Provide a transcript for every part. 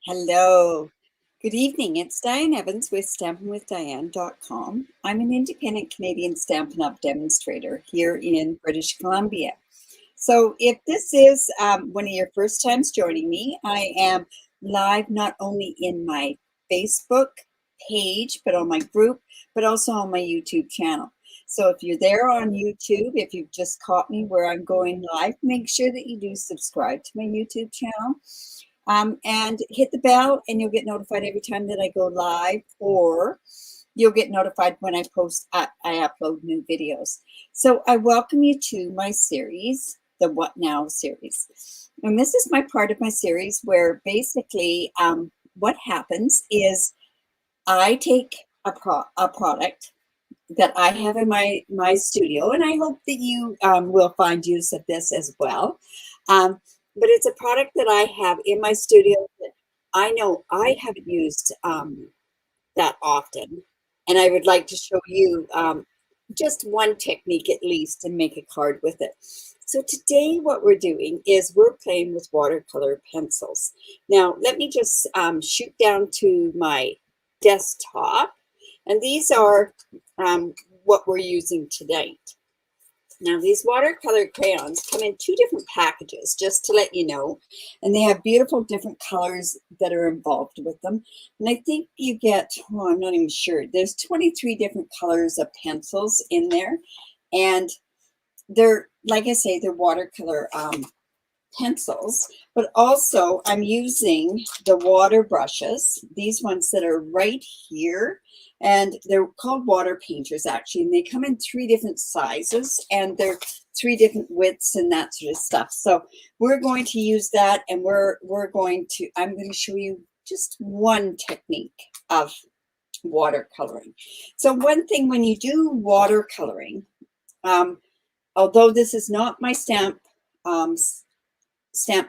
Hello. Good evening. It's Diane Evans with stampinwithdiane.com. I'm an independent Canadian Stampin' Up demonstrator here in British Columbia. So if this is one of your first times joining me, I am live not only in my Facebook page, but on my group, but also on my YouTube channel. So if you're there on YouTube, if you've just caught me where I'm going live, make sure that you do subscribe to my YouTube channel. And hit the bell and you'll get notified every time that I go live, or you'll get notified when I upload new videos. So I welcome you to my series, the What Now series. And this is my part of my series where basically what happens is I take a product that I have in my studio, and I hope that you will find use of this as well. But it's a product that I have in my studio that I know I haven't used that often. And I would like to show you just one technique at least and make a card with it. So today what we're doing is we're playing with watercolor pencils. Now, let me just shoot down to my desktop. And these are what we're using tonight. Now, these watercolor crayons come in two different packages, just to let you know, and they have beautiful different colors that are involved with them. And I think you get, oh, I'm not even sure, there's 23 different colors of pencils in there. And they're, like I say, they're watercolor pencils, but also I'm using the water brushes, these ones that are right here. And they're called water painters, actually, and they come in 3 different sizes, and they're 3 different widths and that sort of stuff. So we're going to use that, and I'm going to show you just one technique of watercoloring. So one thing when you do watercoloring, although this is not my stamp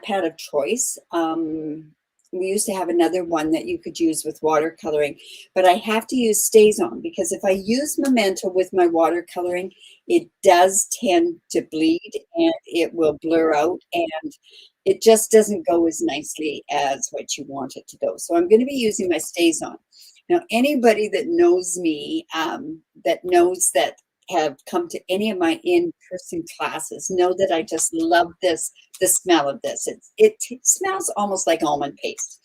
pad of choice, we used to have another one that you could use with watercoloring, but I have to use StazOn because if I use Memento with my watercoloring, it does tend to bleed and it will blur out, and it just doesn't go as nicely as what you want it to go. So I'm going to be using my StazOn. Now, anybody that knows me, that knows that have come to any of my in-person classes know that I just love this, the smell of this. It smells almost like almond paste.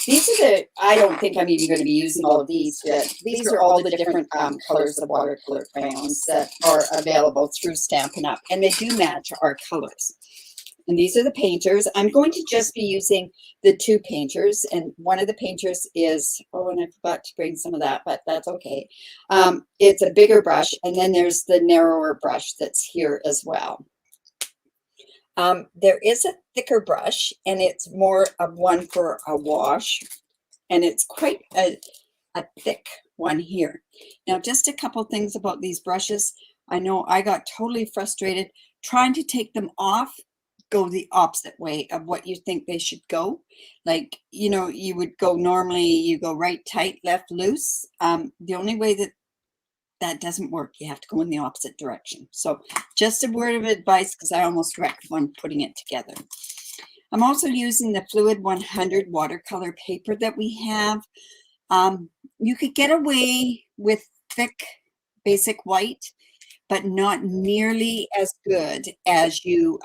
These are the, I don't think I'm even going to be using all of these. These are all the different colors of watercolor crayons that are available through Stampin' Up, and they do match our colors. And these are the painters. I'm going to just be using the 2 painters. And one of the painters is, oh, and I forgot to bring some of that, but that's okay. It's a bigger brush. And then there's the narrower brush that's here as well. There is a thicker brush, and it's more of one for a wash. And it's quite a thick one here. Now, just a couple things about these brushes. I know I got totally frustrated trying to take them off. Go the opposite way of what you think they should go. Like, you know, you would go normally, you go right tight, left loose. The only way that doesn't work, you have to go in the opposite direction. So just a word of advice, because I almost wrecked one putting it together. I'm also using the Fluid 100 watercolor paper that we have. You could get away with thick basic white, but not nearly as good as you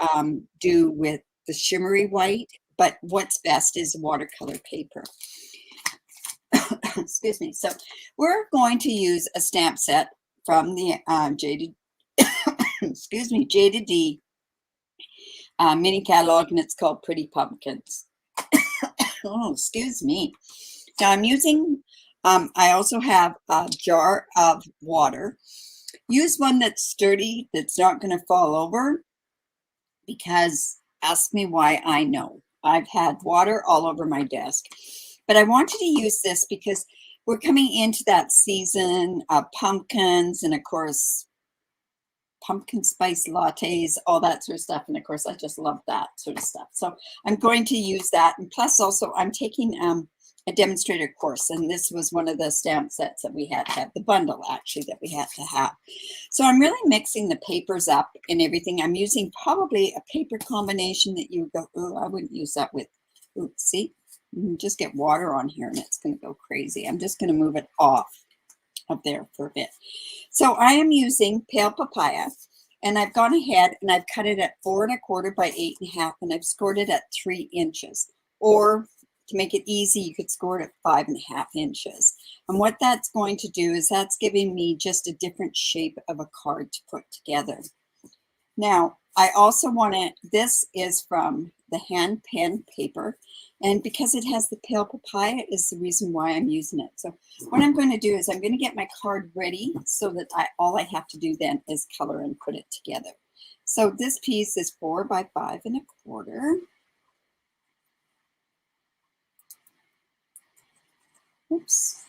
do with the shimmery white. But what's best is watercolor paper. Excuse me. So we're going to use a stamp set from the Jada D mini catalog, and it's called Pretty Pumpkins. Oh, excuse me. Now I'm using, I also have a jar of water. Use one that's sturdy, that's not going to fall over, because ask me why, I know. I've had water all over my desk. But I wanted to use this because we're coming into that season of pumpkins and, of course, pumpkin spice lattes, all that sort of stuff. And, of course, I just love that sort of stuff. So I'm going to use that. And plus, also, I'm taking a demonstrator course, and this was one of the stamp sets that we had to have, the bundle actually that we had to have. So I'm really mixing the papers up and everything. I'm using probably a paper combination that you go, oh, I wouldn't use that with, ooh, see, you can just get water on here and it's going to go crazy. I'm just going to move it off of there for a bit. So I am using pale papaya, and I've gone ahead and I've cut it at 4 1/4 by 8 1/2, and I've scored it at 3 inches. Or to make it easy, you could score it at 5 1/2 inches. And what that's going to do is that's giving me just a different shape of a card to put together. Now, I also want to, this is from the hand pen paper, and because it has the pale papaya is the reason why I'm using it. So what I'm going to do is I'm going to get my card ready so that all I have to do then is color and put it together. So this piece is 4 by 5 1/4. Oops.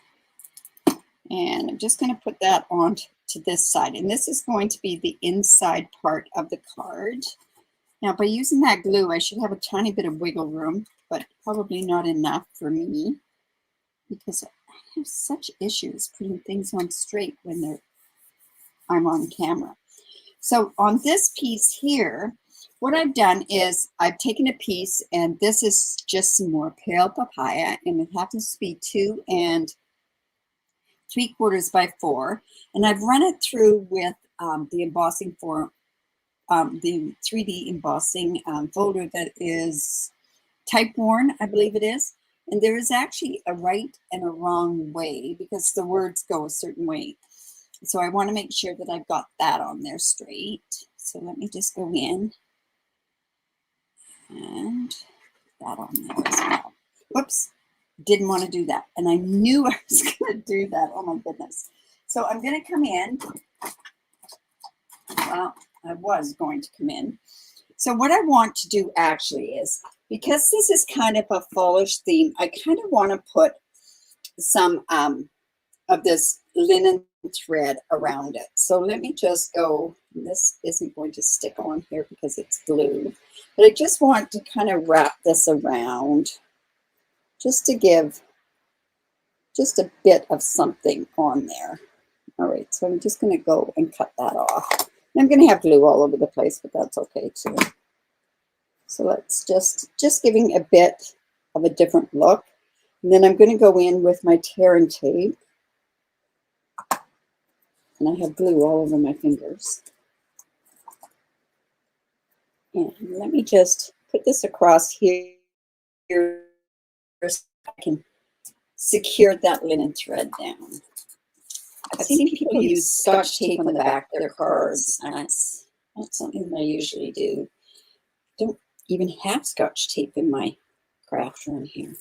And I'm just going to put that on to this side. And this is going to be the inside part of the card. Now, by using that glue, I should have a tiny bit of wiggle room, but probably not enough for me because I have such issues putting things on straight when I'm on camera. So on this piece here, what I've done is I've taken a piece, and this is just some more pale papaya, and it happens to be 2 3/4 by 4, and I've run it through with the embossing for the 3D embossing folder that is type worn, I believe it is. And there is actually a right and a wrong way because the words go a certain way. So I want to make sure that I've got that on there straight. So let me just go in and put that on there as well. Whoops. Didn't want to do that, and I knew I was going to do that. Oh my goodness. So I'm going to come in. Well, I was going to come in. So what I want to do actually is, because this is kind of a fallish theme, I kind of want to put some of this linen thread around it. So let me just go, this isn't going to stick on here because it's glue, but I just want to kind of wrap this around, just to give just a bit of something on there. All right, so I'm just going to go and cut that off. I'm going to have glue all over the place, but that's okay too. So let's just giving a bit of a different look. And then I'm going to go in with my tear and tape. And I have glue all over my fingers. And let me just put this across here so I can secure that linen thread down. I've seen people use Scotch tape on the back of their cards. That's not something I usually do. Don't even have Scotch tape in my craft room here.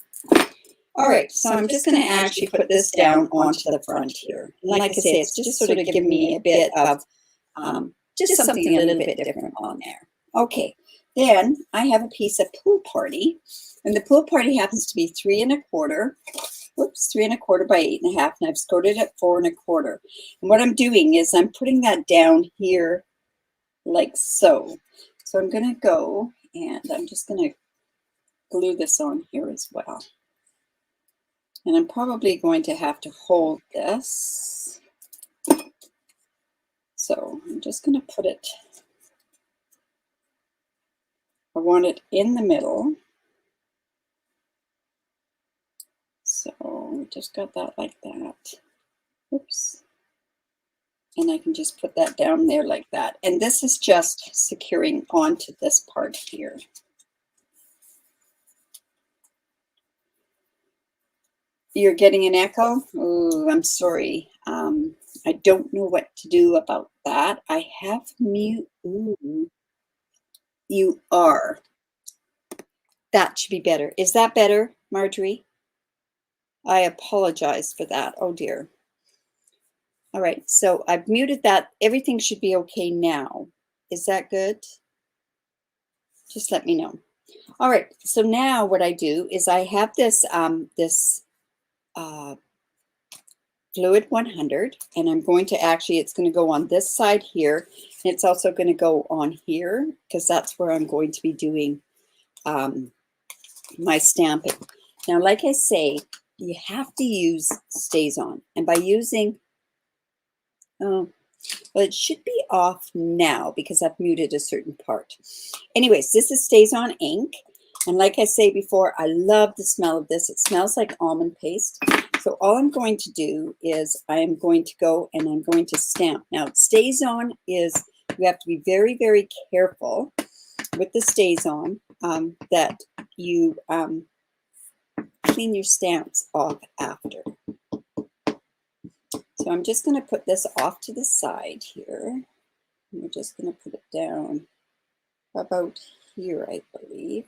All right, so I'm just going to actually put this down onto the front here. And like I say, it's just sort of giving me a bit of just something a little bit different on there. Okay, then I have a piece of Pool Party, and the Pool Party happens to be 3 1/4. Whoops, 3 1/4 by 8 1/2, and I've scored it at 4 1/4. And what I'm doing is I'm putting that down here like so. So I'm going to go and I'm just going to glue this on here as well. And I'm probably going to have to hold this. So I'm just going to put it, I want it in the middle. So we just got that like that. Oops. And I can just put that down there like that. And this is just securing onto this part here. You're getting an echo? Oh, I'm sorry. I don't know what to do about that. I have mute. Ooh. You are. That should be better. Is that better, Marjorie? I apologize for that. Oh dear. All right, so I've muted that. Everything should be okay now. Is that good? Just let me know. All right, so now what I do is I have this Fluid 100, and I'm going to actually, it's going to go on this side here, and it's also going to go on here because that's where I'm going to be doing my stamping. Now, like I say, you have to use stays on. And by using, well, it should be off now because I've muted a certain part. Anyways, this is stays on ink. And like I say before, I love the smell of this. It smells like almond paste. So all I'm going to do is I am going to go and I'm going to stamp. Now, it stays on is, you have to be very, very careful with the stays on that you clean your stamps off after. So I'm just going to put this off to the side here. We're just going to put it down about here, I believe.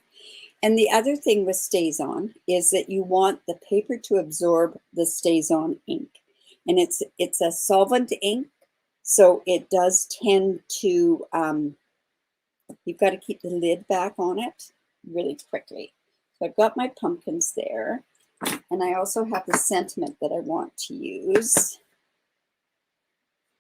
And the other thing with stays on is that you want the paper to absorb the stays on ink. And it's a solvent ink, so it does tend to, you've got to keep the lid back on it really quickly. So I've got my pumpkins there. And I also have the sentiment that I want to use.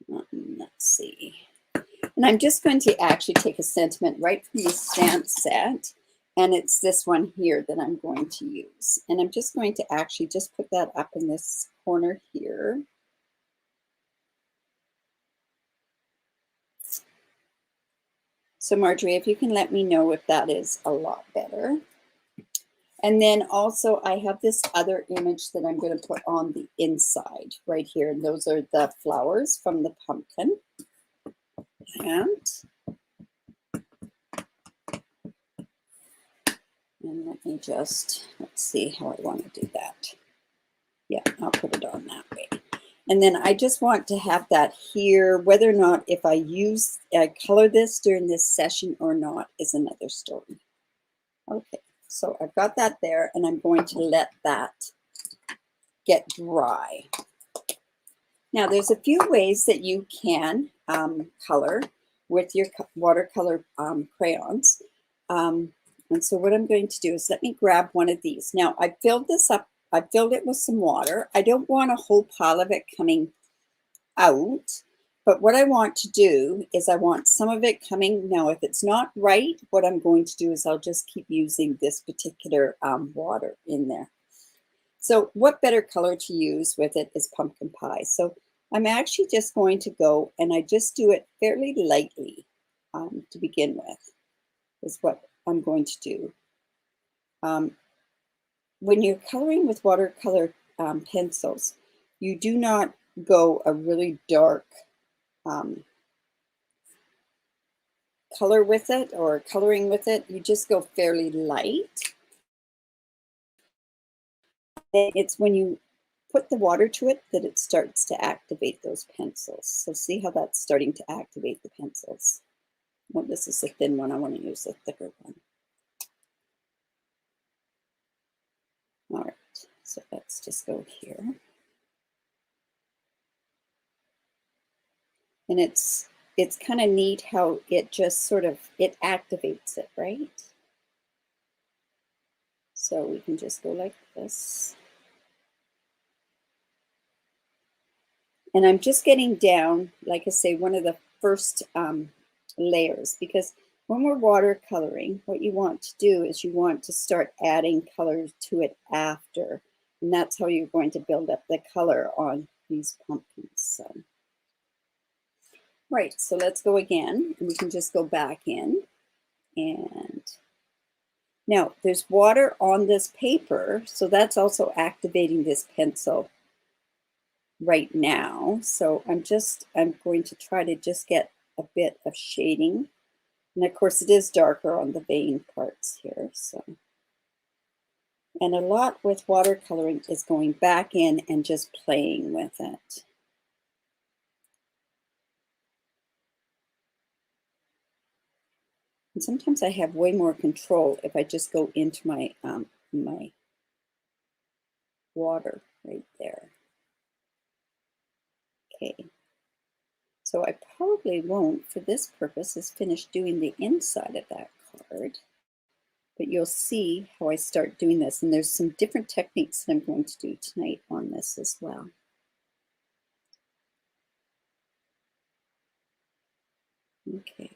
Let's see. And I'm just going to actually take a sentiment right from the stamp set. And it's this one here that I'm going to use. And I'm just going to actually just put that up in this corner here. So Marjorie, if you can let me know if that is a lot better. And then also I have this other image that I'm going to put on the inside right here. And those are the flowers from the pumpkin. And let me just, let's see how I want to do that. Yeah, I'll put it on that way. And then I just want to have that here. Whether or not if I color this during this session or not is another story. Okay, so I've got that there and I'm going to let that get dry. Now there's a few ways that you can color with your watercolor crayons. And so what I'm going to do is let me grab one of these. Now I filled this up. I filled it with some water. I don't want a whole pile of it coming out, but what I want to do is I want some of it coming. Now, if it's not right, what I'm going to do is I'll just keep using this particular water in there. So what better color to use with it is pumpkin pie. So I'm actually just going to go and I just do it fairly lightly to begin with, is what I'm going to do. When you're coloring with watercolor pencils, you do not go a really dark color with it or coloring with it. You just go fairly light. It's when you put the water to it that it starts to activate those pencils. So see how that's starting to activate the pencils. Well, this is a thin one. I want to use a thicker one. All right, so let's just go here. And it's kind of neat how it just sort of, it activates it, right? So we can just go like this. And I'm just getting down, like I say, one of the first layers, because when we're watercoloring, what you want to do is you want to start adding colors to it after. And that's how you're going to build up the color on these pumpkins. So. Right, so let's go again, and we can just go back in. And now there's water on this paper, so that's also activating this pencil right now. So I'm going to try to just get a bit of shading. And of course it is darker on the vein parts here. So, and a lot with watercoloring is going back in and just playing with it. And sometimes I have way more control if I just go into my my water right there. Okay, so I probably won't, for this purpose, is finish doing the inside of that card. But you'll see how I start doing this. And there's some different techniques that I'm going to do tonight on this as well. Okay.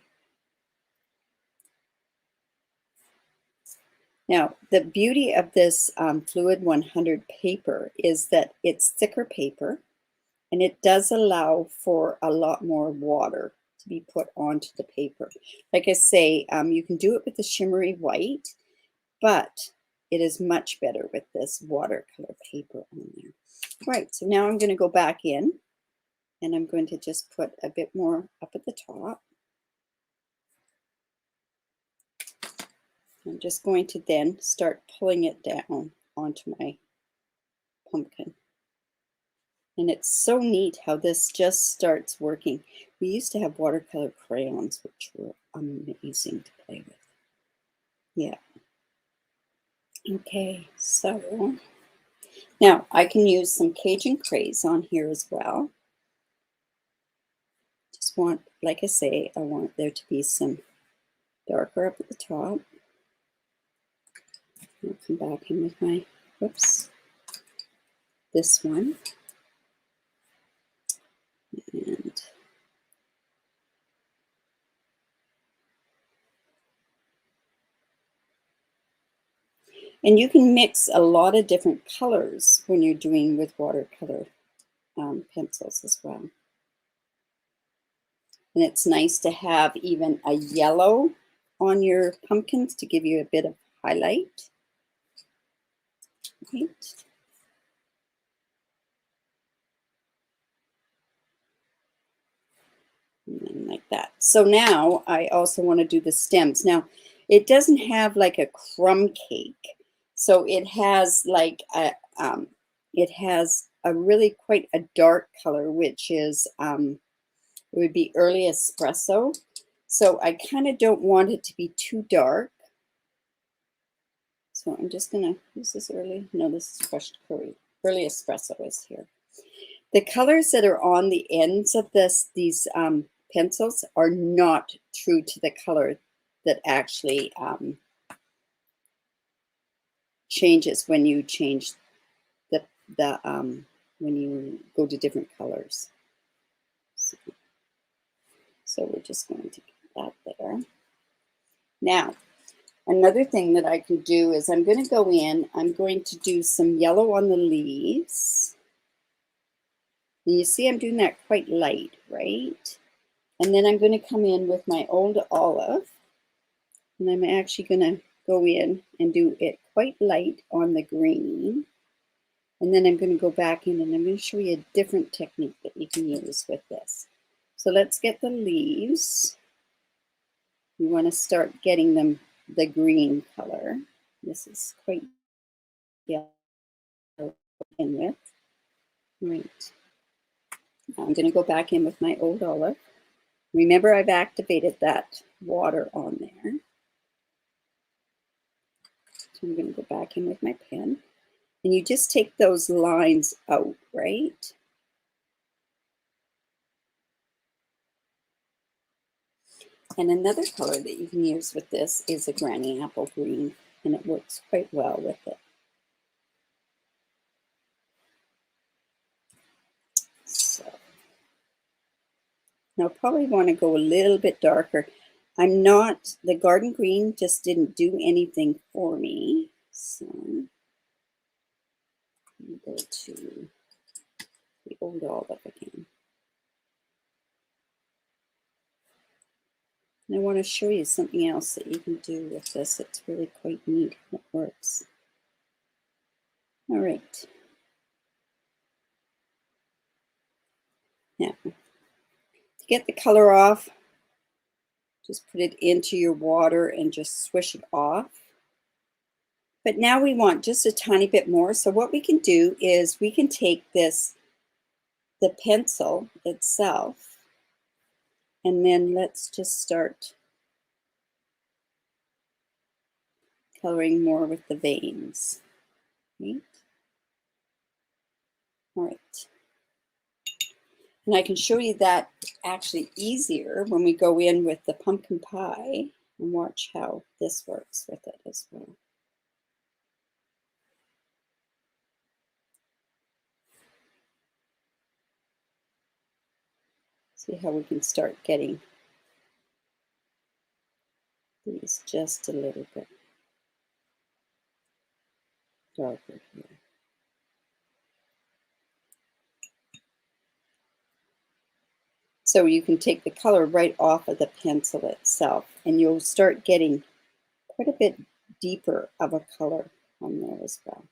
Now, the beauty of this Fluid 100 paper is that it's thicker paper, and it does allow for a lot more water to be put onto the paper. Like I say, you can do it with the shimmery white, but it is much better with this watercolor paper on there. Right, so now I'm going to go back in, and I'm going to just put a bit more up at the top. I'm just going to then start pulling it down onto my pumpkin. And it's so neat how this just starts working. We used to have watercolor crayons, which were amazing to play with. Yeah. Okay, so now I can use some Cajun craze on here as well. Just want, like I say, I want there to be some darker up at the top. I'll come back in with my, whoops, this one. And you can mix a lot of different colors when you're doing with watercolor pencils as well. And it's nice to have even a yellow on your pumpkins to give you a bit of highlight. Right. And like that. So now I also want to do the stems. Now, it doesn't have like a crumb cake. So it has like it has a really quite a dark color, which is it would be early espresso. So I kind of don't want it to be too dark. So I'm just gonna use this early. No, this is crushed curry. Early espresso is here. The colors that are on the ends of these pencils are not true to the color that actually changes when you change the when you go to different colors. So we're just going to get that there. Now, another thing that I can do is I'm going to go in, I'm going to do some yellow on the leaves. And you see I'm doing that quite light, right? And then I'm going to come in with my old olive, and I'm actually going to go in and do it quite light on the green. And then I'm going to go back in and I'm going to show you a different technique that you can use with this. So let's get the leaves. You want to start getting them the green color. This is quite yellow to begin with. Right. I'm going to go back in with my old olive. Remember, I've activated that water on there. So I'm going to go back in with my pen. And you just take those lines out, right? And another color that you can use with this is a granny apple green, and it works quite well with it. So now probably want to go a little bit darker. I'm not, the garden green just didn't do anything for me. So I'm going to go to the old olive again. And I want to show you something else that you can do with this. It's really quite neat how it works. All right. Now, to get the color off, just put it into your water and just swish it off. But now we want just a tiny bit more. So what we can do is we can take this, the pencil itself, and then let's just start coloring more with the veins. Right? All right. And I can show you that actually easier when we go in with the pumpkin pie, and watch how this works with it as well. See how we can start getting these just a little bit. darker here. So you can take the color right off of the pencil itself, and you'll start getting quite a bit deeper of a color on there as well.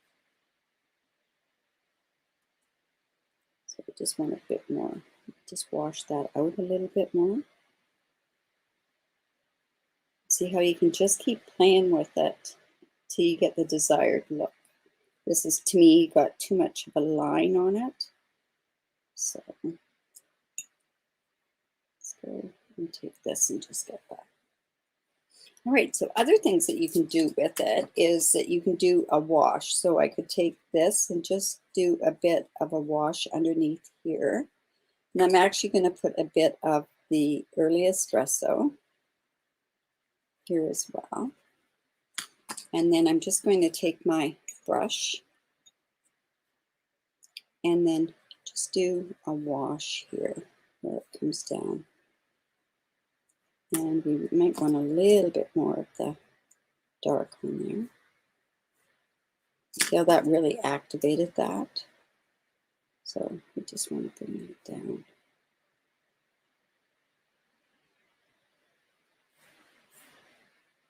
So I just want a bit more. Just wash that out a little bit more. See how you can just keep playing with it till you get the desired look. This is, to me, got too much of a line on it. So let's go and take this and just get that. All right, so other things that you can do with it is that you can do a wash. So I could take this and just do a bit of a wash underneath here. And I'm actually going to put a bit of the early espresso here as well. And then I'm just going to take my brush and then just do a wash here where it comes down. And we might want a little bit more of the dark on there. See how that really activated that? So we just want to bring it down.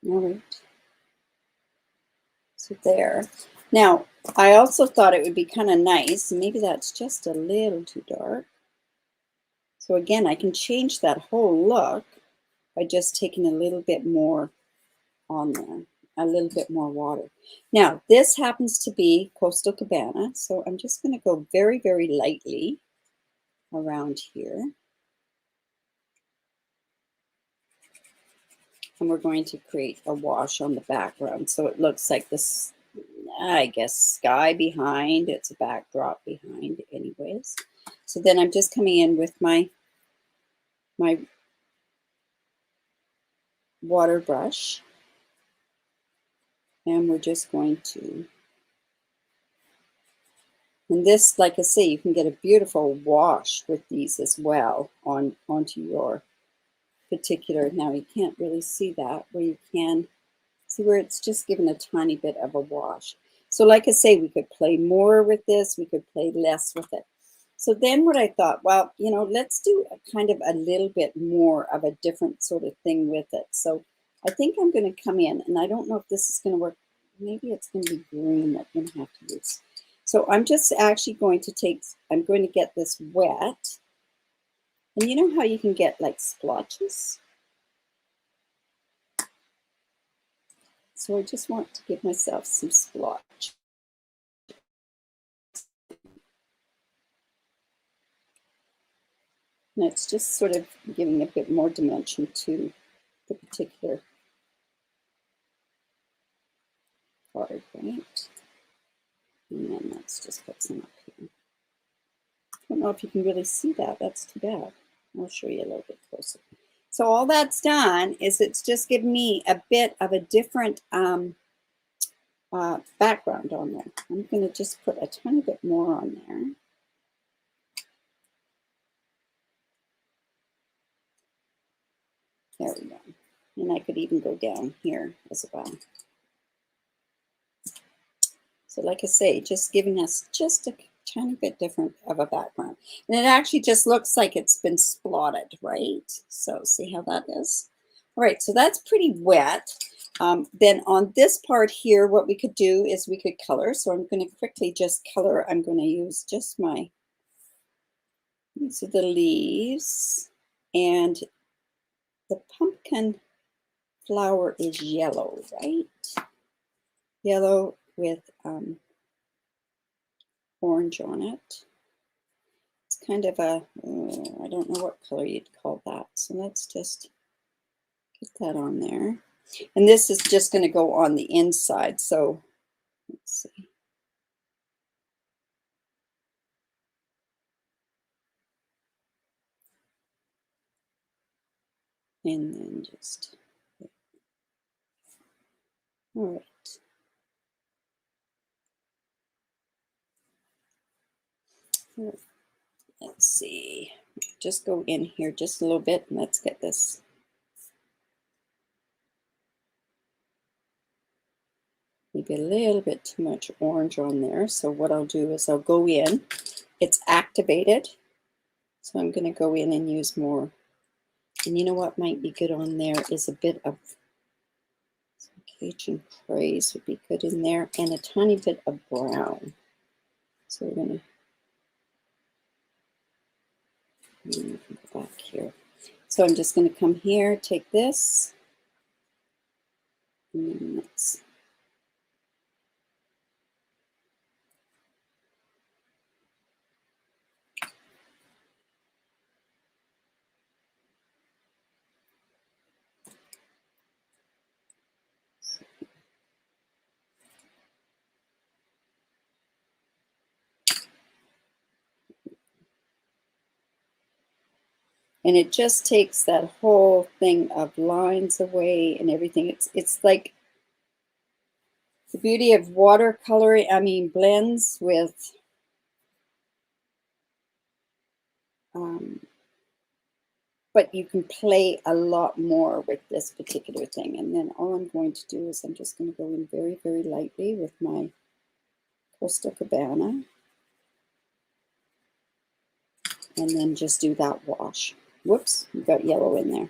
All right. So there. Now, I also thought it would be kind of nice, maybe that's just a little too dark. So again, I can change that whole look by just taking a little bit more on there, a little bit more water. Now, this happens to be Coastal Cabana, so I'm just going to go very, very lightly around here. And we're going to create a wash on the background. So it looks like this, I guess, sky behind. It's a backdrop behind anyways. So then I'm just coming in with my water brush. And we're just going to, and this, like I say, you can get a beautiful wash with these as well onto your particular, now you can't really see that, where you can see where it's just given a tiny bit of a wash. So like I say, we could play more with this, we could play less with it. So then what I thought, well, you know, let's do a kind of a little bit more of a different sort of thing with it. So I think I'm going to come in, and I don't know if this is going to work. Maybe it's going to be green that I'm going to have to use. So I'm just actually going to take, I'm going to get this wet. And you know how you can get like splotches? So I just want to give myself some splotch. And it's just sort of giving a bit more dimension to the particular card, right? And then let's just put some up here. I don't know if you can really see that. That's too bad. I'll show you a little bit closer. So all that's done is it's just given me a bit of a different background on there. I'm going to just put a tiny bit more on there. There we go. And I could even go down here as well. So like I say, just giving us just a tiny bit different of a background. And it actually just looks like it's been splotted, right? So see how that is? All right, so that's pretty wet. Then on this part here, what we could do is we could color. So I'm going to quickly just color. I'm going to use just my, these are the leaves. And the pumpkin flower is yellow, right? Yellow with orange on it. It's kind of a, I don't know what color you'd call that. So let's just get that on there. And this is just going to go on the inside. So let's see. And then just, all right. Let's see. Just go in here just a little bit and let's get this. maybe a little bit too much orange on there. So what I'll do is I'll go in. It's activated. So I'm going to go in and use more. And you know what might be good on there is a bit of some Cajun craze would be good in there, and a tiny bit of brown. So we're going to go back here. So I'm just going to come here, take this, and then let's and it just takes that whole thing of lines away and everything. It's like the beauty of watercolor, blends with but you can play a lot more with this particular thing. And then all I'm going to do is I'm just going to go in very, very lightly with my Costa Cabana. And then just do that wash. Whoops, we've got yellow in there.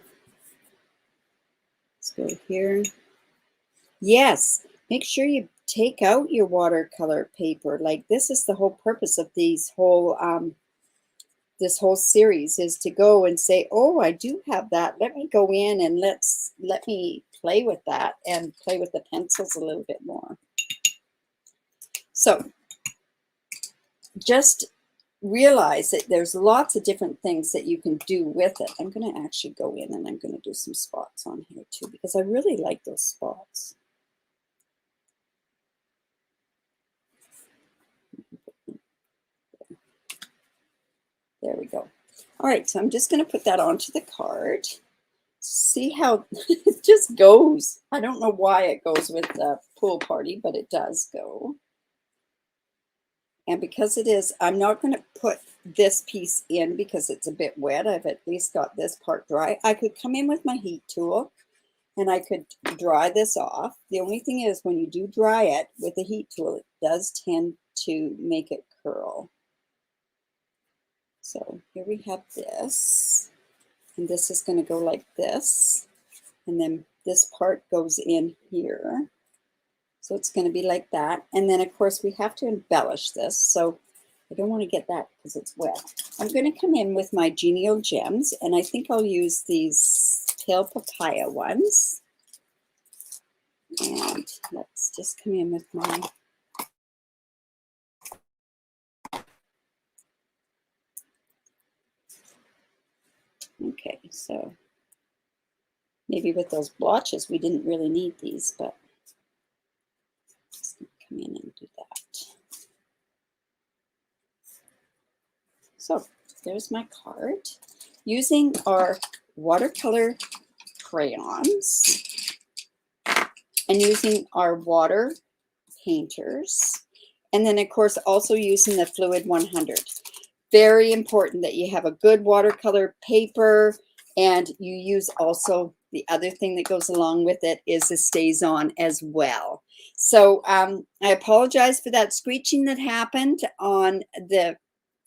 Let's go here. Yes, make sure you take out your watercolor paper. Like, this is the whole purpose of these whole this whole series, is to go and say, oh, I do have that. Let me go in and let me play with that and play with the pencils a little bit more. So just realize that there's lots of different things that you can do with it. I'm going to actually go in and I'm going to do some spots on here too, because I really like those spots. There we go. All right, so I'm just going to put that onto the card. See how it just goes. I don't know why it goes with the pool party, but it does go. And because it is, I'm not going to put this piece in because it's a bit wet. I've at least got this part dry. I could come in with my heat tool and I could dry this off. The only thing is, when you do dry it with a heat tool, it does tend to make it curl. So here we have this, and this is going to go like this, and then this part goes in here. So it's going to be like that. And then, of course, we have to embellish this. So I don't want to get that because it's wet. I'm going to come in with my Genial Gems, and I think I'll use these Pale Papaya ones. And let's just come in with my okay, so maybe with those blotches, we didn't really need these, but let's come in and do that. So there's my card. Using our watercolor crayons and using our water painters, and then of course also using the Fluid 100. Very important that you have a good watercolor paper, and you use also the other thing that goes along with it is the StazOn as well. So I apologize for that screeching that happened on the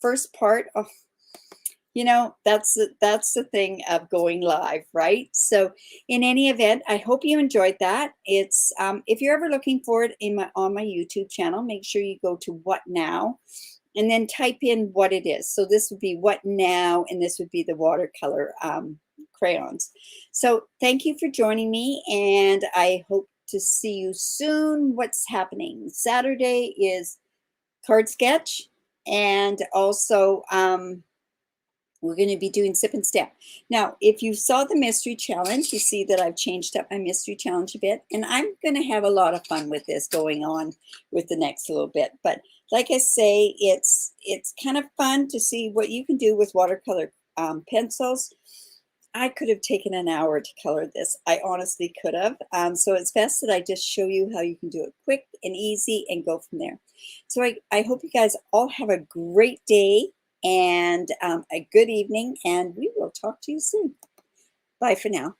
first part. Oh, you know, that's the thing of going live, right? So in any event, I hope you enjoyed that. It's if you're ever looking for it on my YouTube channel, make sure you go to What Now and then type in what it is. So this would be What Now, and this would be the watercolor crayons. So thank you for joining me, and I hope to see you soon. What's happening? Saturday is card sketch, and also we're going to be doing Sip and Stamp. Now, if you saw the mystery challenge, you see that I've changed up my mystery challenge a bit, and I'm going to have a lot of fun with this going on with the next little bit. But like I say, it's kind of fun to see what you can do with watercolor pencils. I could have taken an hour to color this. I honestly could have. So it's best that I just show you how you can do it quick and easy and go from there. So I hope you guys all have a great day and a good evening, and we will talk to you soon. Bye for now.